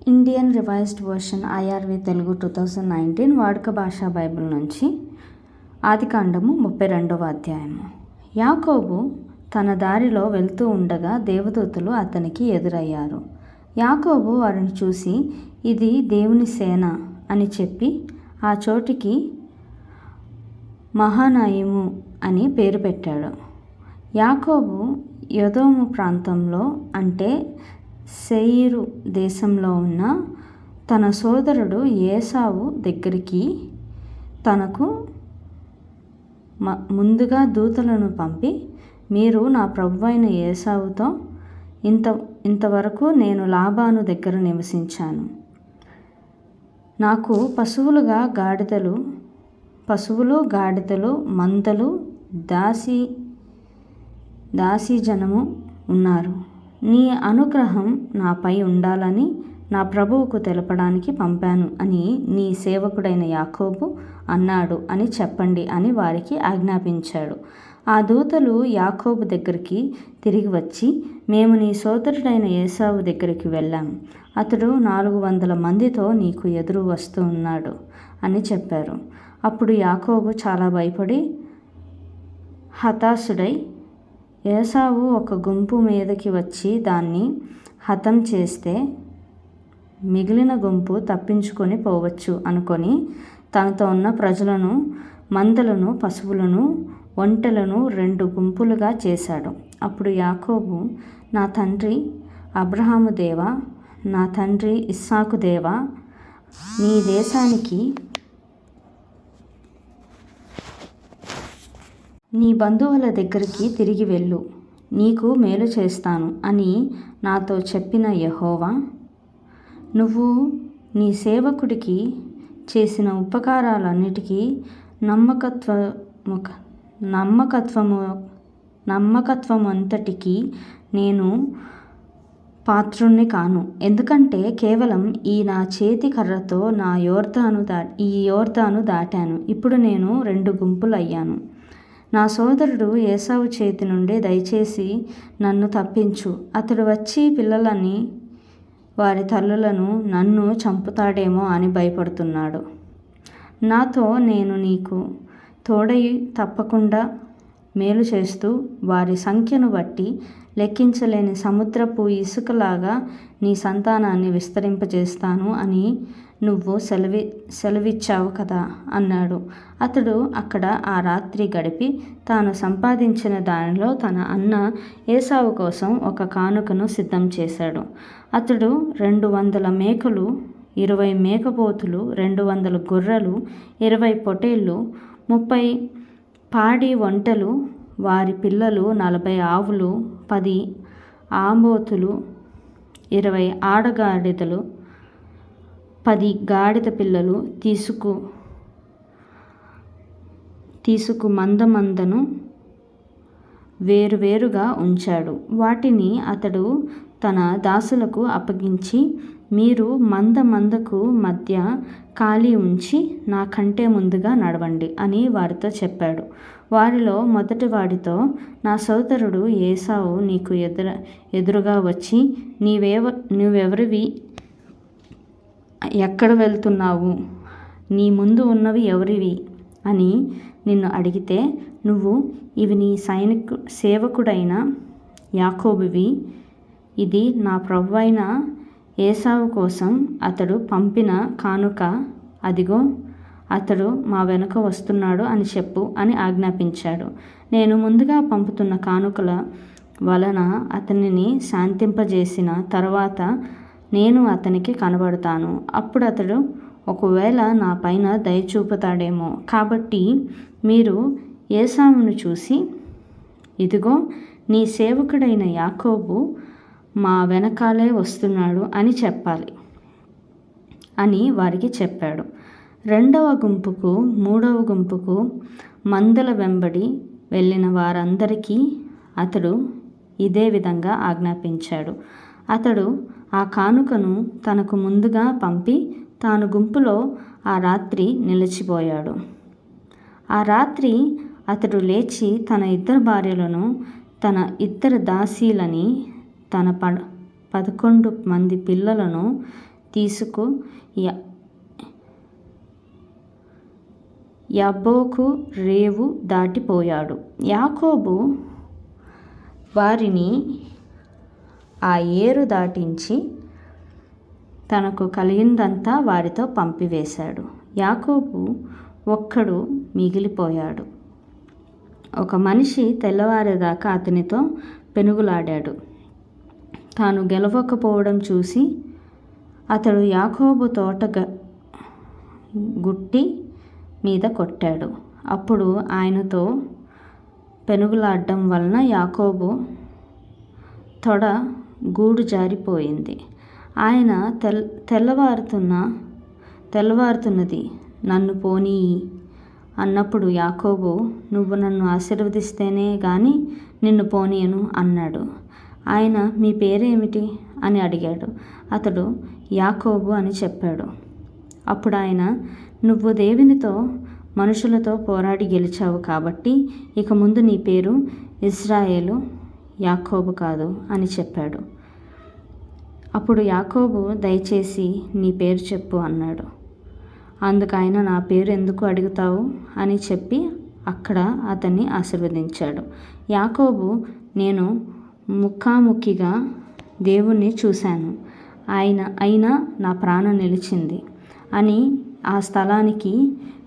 Indian revised version IRV Telugu 2019 వాడుక భాషా Bible నుంచి ఆదికాండము 32వ అధ్యాయము. యాకోబు తన దారిలో వెళ్తూ ఉండగా దేవదూతలు అతనికి ఎదురయ్యారు. యాకోబు వారిని చూసి, ఇది దేవుని సేన అని చెప్పి ఆ చోటికి మహానయీము అని పేరు పెట్టాడు. యాకోబు ఎదోము ప్రాంతంలో అంటే శేయీరు దేశంలో ఉన్న తన సోదరుడు ఏశావు దగ్గరికి తనకు ముందుగా దూతలను పంపి, మీరు నా ప్రభువైన ఏశావుతో ఇంతవరకు నేను లాబాను దగ్గర నివసించాను. నాకు పశువులు గాడిదలు మందలు దాసీజనము ఉన్నారు. నీ అనుగ్రహం నాపై ఉండాలని నా ప్రభువుకు తెలపడానికి పంపాను అని నీ సేవకుడైన యాకోబు అన్నాడు అని చెప్పండి అని వారికి ఆజ్ఞాపించాడు. ఆ దూతలు యాకోబు దగ్గరికి తిరిగి వచ్చి, మేము నీ సోదరుడైన ఏశావు దగ్గరికి వెళ్ళాం. అతడు 400 మందితో నీకు ఎదురు వస్తూ ఉన్నాడు అని చెప్పారు. అప్పుడు యాకోబు చాలా భయపడి హతాశుడై, ఏశావు ఒక గుంపు మీదకి వచ్చి దాన్ని హతం చేస్తే మిగిలిన గుంపు తప్పించుకొని పోవచ్చు అనుకొని తనతో ఉన్న ప్రజలను, మందలను, పశువులను, ఒంటెలను 2 గుంపులుగా చేశాడు. అప్పుడు యాకోబు, నా తండ్రి అబ్రహాము దేవా, నా తండ్రి ఇస్సాకు దేవా, నీ దేశానికి నీ బంధువుల దగ్గరికి తిరిగి వెళ్ళు, నీకు మేలు చేస్తాను అని నాతో చెప్పిన యెహోవా, నువ్వు నీ సేవకుడికి చేసిన ఉపకారాలన్నిటికీ నమ్మకత్వమంతటికీ నేను పాత్రుణ్ణి కాను. ఎందుకంటే కేవలం ఈ నా చేతి కర్రతో ఈ యోర్దాను దాటాను. ఇప్పుడు నేను 2 గుంపులు అయ్యాను. నా సోదరుడు ఏశావు చేతి నుండి దయచేసి నన్ను తప్పించు. అతడు వచ్చి పిల్లలని, వారి తల్లులను నన్ను చంపుతాడేమో అని భయపడుతున్నాడు. నాతో నేను నీకు తోడై తప్పకుండా మేలు చేస్తూ వారి సంఖ్యను బట్టి లెక్కించలేని సముద్రపు ఇసుకలాగా నీ సంతానాన్ని విస్తరింపజేస్తాను అని నువ్వు సెలవిచ్చావు కదా అన్నాడు. అతడు అక్కడ ఆ రాత్రి గడిపి తాను సంపాదించిన దానిలో తన అన్న ఏశావు కోసం ఒక కానుకను సిద్ధం చేశాడు. అతడు 200 మేకలు, 20 మేకపోతులు, 200 గొర్రెలు, 20 పొటేళ్ళు, 30 పాడి ఒంటెలు, వారి పిల్లలు, 40 ఆవులు, 10 ఆంబోతులు, 20 ఆడగాడిదలు, 10 గాడిద పిల్లలు తీసుకు మందను వేరువేరుగా ఉంచాడు. వాటిని అతడు తన దాసులకు అప్పగించి, మీరు మందకు మధ్య ఖాళీ ఉంచి నాకంటే ముందుగా నడవండి అని వారితో చెప్పాడు. వారిలో మొదటివాడితో, నా సోదరుడు ఏశావు నీకు ఎదురుగా వచ్చి, నువ్వెవరివి, ఎక్కడ వెళ్తున్నావు, నీ ముందు ఉన్నవి ఎవరివి అని నిన్ను అడిగితే, నువ్వు ఇవి నీ సేవకుడైన యాకోబువి, ఇది నా ప్రభువైన ఏశావు కోసం అతడు పంపిన కానుక, అదిగో అతడు మా వెనుక వస్తున్నాడు అని చెప్పు అని ఆజ్ఞాపించాడు. నేను ముందుగా పంపుతున్న కానుకల వలన అతనిని శాంతింపజేసిన తర్వాత నేను అతనికి కనబడతాను. అప్పుడు అతడు ఒకవేళ నా పైన దయ చూపుతాడేమో. కాబట్టి మీరు ఏశావును చూసి, ఇదిగో నీ సేవకుడైన యాకోబు మా వెనకాలే వస్తున్నాడు అని చెప్పాలి అని వారికి చెప్పాడు. 2వ గుంపుకు 3వ గుంపుకు మందల వెంబడి వెళ్ళిన వారందరికీ అతడు ఇదే విధంగా ఆజ్ఞాపించాడు. అతడు ఆ కానుకను తనకు ముందుగా పంపి తాను గుంపులో ఆ రాత్రి నిలిచిపోయాడు. ఆ రాత్రి అతడు లేచి తన 2 భార్యలను, తన 2 దాసీలని, తన 11 మంది పిల్లలను తీసుకు యబ్బోకు రేవు దాటిపోయాడు. యాకోబు వారిని ఆ ఏరు దాటించి తనకు కలిగిందంతా వారితో పంపివేశాడు. యాకోబు ఒక్కడు మిగిలిపోయాడు. ఒక మనిషి తెల్లవారేదాకా అతనితో పెనుగులాడాడు. తాను గెలవకపోవడం చూసి అతడు యాకోబు తోట గుట్టి మీద కొట్టాడు. అప్పుడు ఆయనతో పెనుగులాడడం వలన యాకోబు తొడ గూడు జారిపోయింది. ఆయన తెల్లవారుతున్నది, నన్ను పోనీయి అన్నప్పుడు యాకోబు, నువ్వు నన్ను ఆశీర్వదిస్తేనే గాని నిన్ను పోనీయను అన్నాడు. ఆయన, మీ పేరేమిటి అని అడిగాడు. అతడు యాకోబు అని చెప్పాడు. అప్పుడు ఆయన, నువ్వు దేవునితో మనుషులతో పోరాడి గెలిచావు కాబట్టి ఇక ముందు నీ పేరు ఇశ్రాయేలు, యాకోబు కాదు అని చెప్పాడు. అప్పుడు యాకోబు, దయచేసి నీ పేరు చెప్పు అన్నాడు. అందుకు ఆయన, నా పేరు ఎందుకు అడుగుతావు అని చెప్పి అక్కడ అతన్ని ఆశీర్వదించాడు. యాకోబు, నేను ముఖాముఖిగా దేవుణ్ణి చూశాను, అయినా నా ప్రాణం నిలిచింది అని ఆ స్థలానికి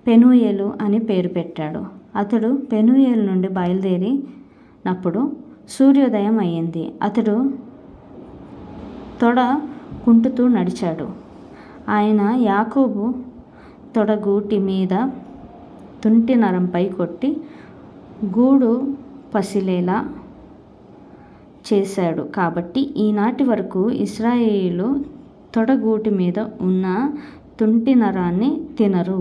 పెనూయేలు అని పేరు పెట్టాడు. అతడు పెనూయేలు నుండి బయలుదేరినప్పుడు సూర్యోదయం అయ్యింది. అతడు తొడ కుంటుతూ నడిచాడు. ఆయన యాకోబు తొడగూటి మీద తుంటి నరంపై కొట్టి గూడు పసిలేలా చేశాడు. కాబట్టి ఈనాటి వరకు ఇశ్రాయేలు తొడగూటి మీద ఉన్న తుంటి నరాన్ని తినరు.